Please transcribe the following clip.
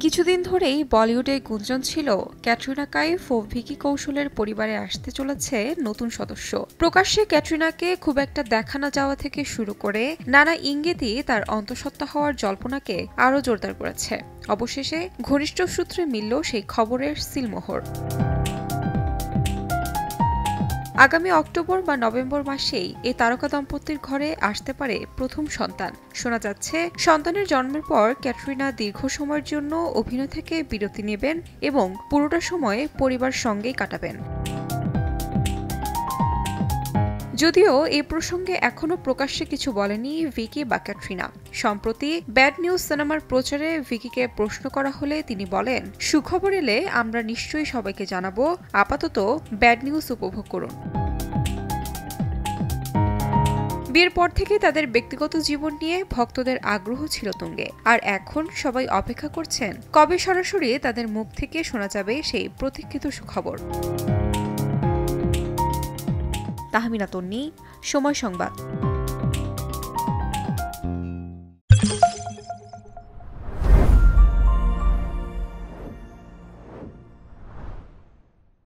কিছুদিন ধরেই বলিউডে গুঞ্জন ছিল ক্যাটরিনা কাইফ ও ভিকি কৌশলের পরিবারে আসতে চলেছে নতুন সদস্য। প্রকাশ্যে ক্যাটরিনাকে খুব একটা দেখা না যাওয়া থেকে শুরু করে নানা ইঙ্গিতই তার অন্তঃসত্ত্বা হওয়ার জল্পনাকে আরও জোরদার করেছে। অবশেষে ঘনিষ্ঠ সূত্রে মিলল সেই খবরের সিলমোহর। আগামী অক্টোবর বা নভেম্বর মাসেই এই তারকা দম্পতির ঘরে আসতে পারে প্রথম সন্তান। শোনা যাচ্ছে সন্তানের জন্মের পর ক্যাটরিনা দীর্ঘ সময়ের জন্য অভিনয় থেকে বিরতি নেবেন এবং পুরোটা সময় পরিবার সঙ্গেই কাটাবেন। যদিও এই প্রসঙ্গে এখনও প্রকাশ্যে কিছু বলেনি ভিকি বা ক্যাটরিনা। সম্প্রতি ব্যাড নিউজ সিনেমার প্রচারে ভিকিকে প্রশ্ন করা হলে তিনি বলেন, সুখবর এলে আমরা নিশ্চয়ই সবাইকে জানাবো, আপাতত ব্যাড নিউজ উপভোগ করুন। বিয়ের পর থেকে তাদের ব্যক্তিগত জীবন নিয়ে ভক্তদের আগ্রহ ছিল তুঙ্গে, আর এখন সবাই অপেক্ষা করছেন কবে সরাসরি তাদের মুখ থেকে শোনা যাবে সেই প্রতীক্ষিত সুখবর। তাহমিনা তন্নি, সময় সংবাদ।